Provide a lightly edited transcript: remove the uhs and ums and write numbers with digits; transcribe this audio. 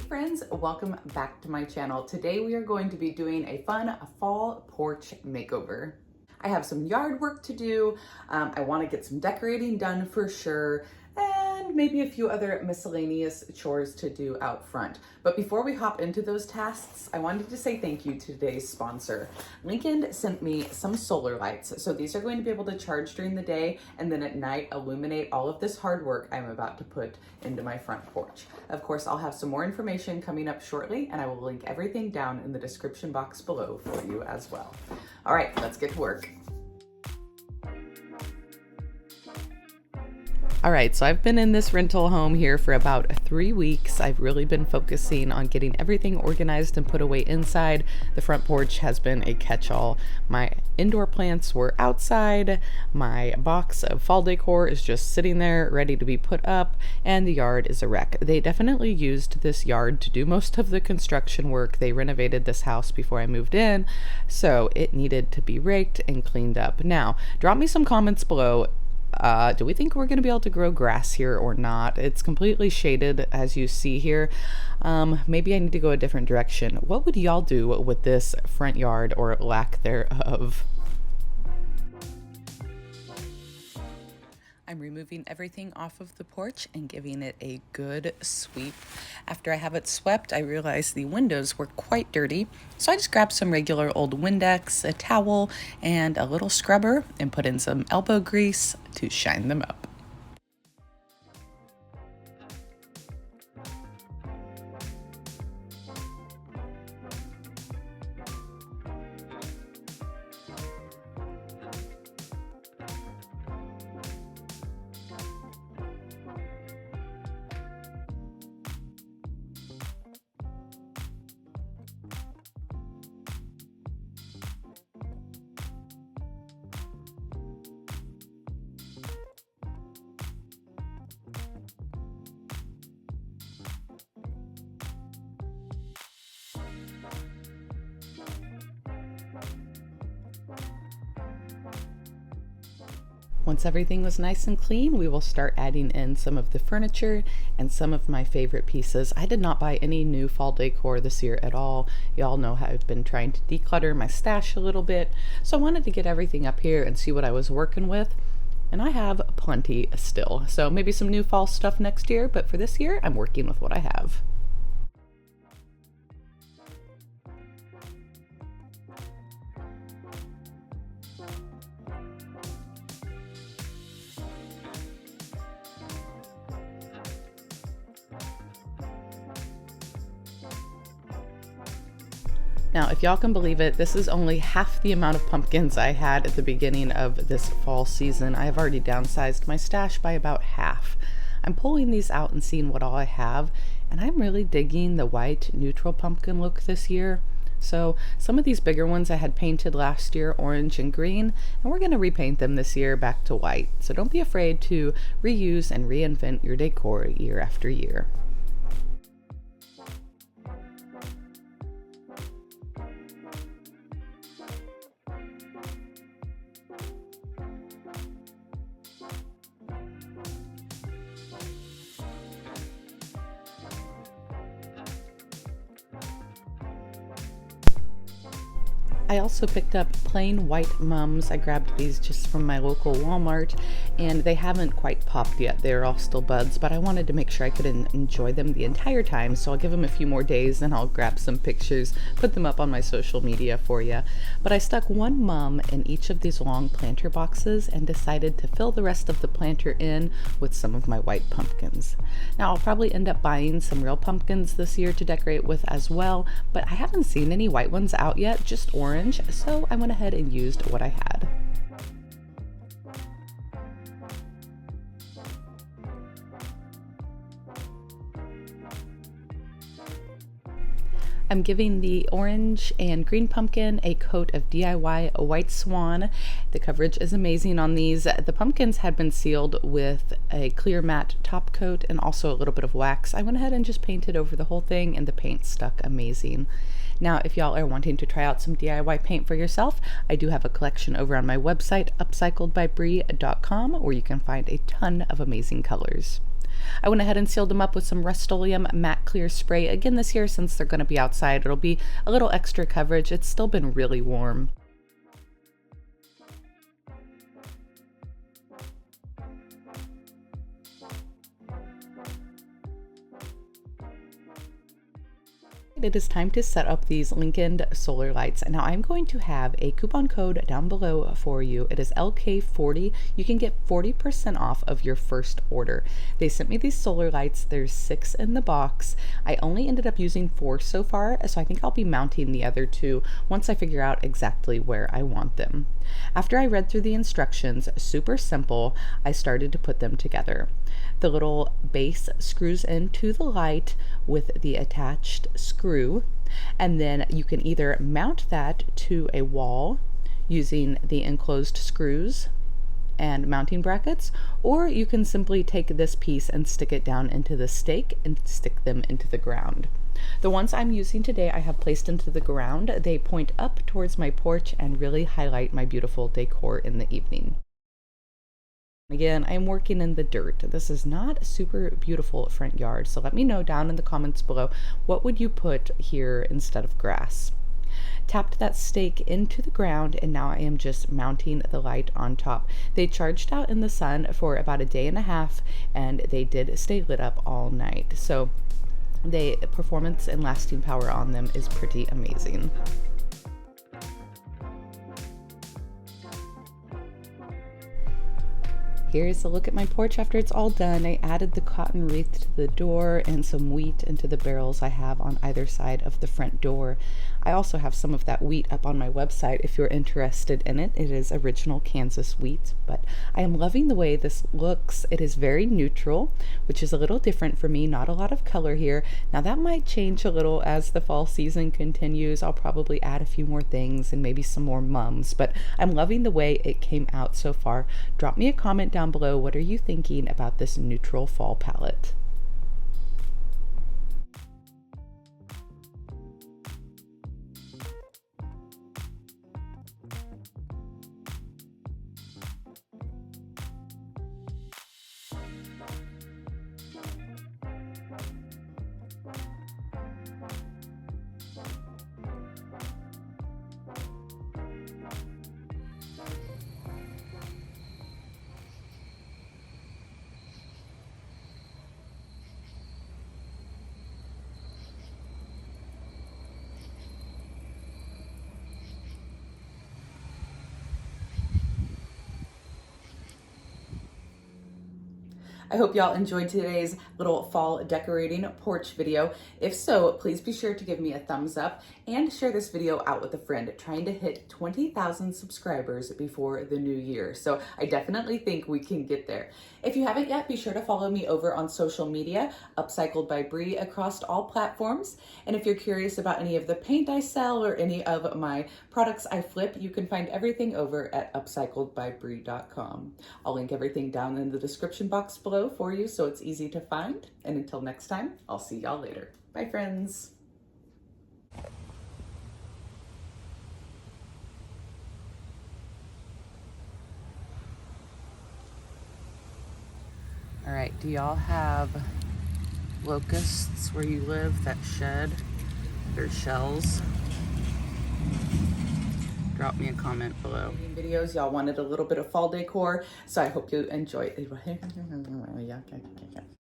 friends, welcome back to my channel. Today we are going to be doing a fun fall porch makeover. I have some yard work to do. I want to get some decorating done for sure, and maybe a few other miscellaneous chores to do out front. But before we hop into those tasks, I wanted to say thank you to today's sponsor. Lincoln sent me some solar lights. So these are going to be able to charge during the day and then at night illuminate all of this hard work I'm about to put into my front porch. Of course, I'll have some more information coming up shortly, and I will link everything down in the description box below for you as well. All right, let's get to work. All right, so I've been in this rental home here for about 3 weeks. I've really been focusing on getting everything organized and put away inside. The front porch has been a catch-all. My indoor plants were outside. My box of fall decor is just sitting there ready to be put up, and the yard is a wreck. They definitely used this yard to do most of the construction work. They renovated this house before I moved in, so it needed to be raked and cleaned up. Now, drop me some comments below. Do we think we're going to be able to grow grass here or not? It's completely shaded, as you see here. Maybe I need to go a different direction. What would y'all do with this front yard or lack thereof? I'm removing everything off of the porch and giving it a good sweep. After I have it swept, I realized the windows were quite dirty, so I just grabbed some regular old Windex, a towel, and a little scrubber and put in some elbow grease to shine them up. Once everything was nice and clean, we will start adding in some of the furniture and some of my favorite pieces. I did not buy any new fall decor this year at all. Y'all know how I've been trying to declutter my stash a little bit, so I wanted to get everything up here and see what I was working with. And I have plenty still, so maybe some new fall stuff next year, but for this year, I'm working with what I have. Now, if y'all can believe it, this is only half the amount of pumpkins I had at the beginning of this fall season. I have already downsized my stash by about half. I'm pulling these out and seeing what all I have, and I'm really digging the white neutral pumpkin look this year. So some of these bigger ones I had painted last year orange and green, and we're going to repaint them this year back to white. So don't be afraid to reuse and reinvent your decor year after year. I also picked up plain white mums. I grabbed these just from my local Walmart, and they haven't quite popped yet. They're all still buds, but I wanted to make sure I could enjoy them the entire time, so I'll give them a few more days and I'll grab some pictures, put them up on my social media for you. But I stuck one mum in each of these long planter boxes and decided to fill the rest of the planter in with some of my white pumpkins. Now, I'll probably end up buying some real pumpkins this year to decorate with as well, but I haven't seen any white ones out yet, just orange. So I went ahead and used what I had. I'm giving the orange and green pumpkin a coat of DIY White Swan. The coverage is amazing on these. The pumpkins had been sealed with a clear matte top coat and also a little bit of wax. I went ahead and just painted over the whole thing, and the paint stuck amazing. Now, if y'all are wanting to try out some DIY paint for yourself, I do have a collection over on my website, upcycledbybri.com, where you can find a ton of amazing colors. I went ahead and sealed them up with some Rust-Oleum matte clear spray. Again this year, since they're going to be outside, it'll be a little extra coverage. It's still been really warm. It is time to set up these Lincoln solar lights. Now I'm going to have a coupon code down below for you. It is LK40. You can get 40% off of your first order. They sent me these solar lights. There's 6 in the box. I only ended up using 4 so far, so I think I'll be mounting the other 2 once I figure out exactly where I want them. After I read through the instructions, super simple, I started to put them together. The little base screws into the light with the attached screw, and then you can either mount that to a wall using the enclosed screws and mounting brackets, or you can simply take this piece and stick it down into the stake and stick them into the ground. The ones I'm using today I have placed into the ground. They point up towards my porch and really highlight my beautiful decor in the evening. Again, I'm working in the dirt. This is not a super beautiful front yard, so let me know down in the comments below, what would you put here instead of grass? Tapped that stake into the ground, and now I am just mounting the light on top. They charged out in the sun for about a day and a half, and they did stay lit up all night. So the performance and lasting power on them is pretty amazing. Here's a look at my porch after it's all done. I added the cotton wreath to the door and some wheat into the barrels I have on either side of the front door. I also have some of that wheat up on my website if you're interested in it. It is original Kansas wheat, but I am loving the way this looks. It is very neutral, which is a little different for me. Not a lot of color here. Now that might change a little as the fall season continues. I'll probably add a few more things and maybe some more mums, but I'm loving the way it came out so far. Drop me a comment down below. What are you thinking about this neutral fall palette? I hope y'all enjoyed today's little fall decorating porch video. If so, please be sure to give me a thumbs up and share this video out with a friend. Trying to hit 20,000 subscribers before the new year. So I definitely think we can get there. If you haven't yet, be sure to follow me over on social media, Upcycled by Bri, across all platforms. And if you're curious about any of the paint I sell or any of my products I flip, you can find everything over at upcycledbybri.com. I'll link everything down in the description box below for you so it's easy to find. And until next time, I'll see y'all later. Bye, friends. All right, do y'all have locusts where you live that shed their shells? Drop me a comment below. Videos, y'all wanted a little bit of fall decor, so I hope you enjoy it.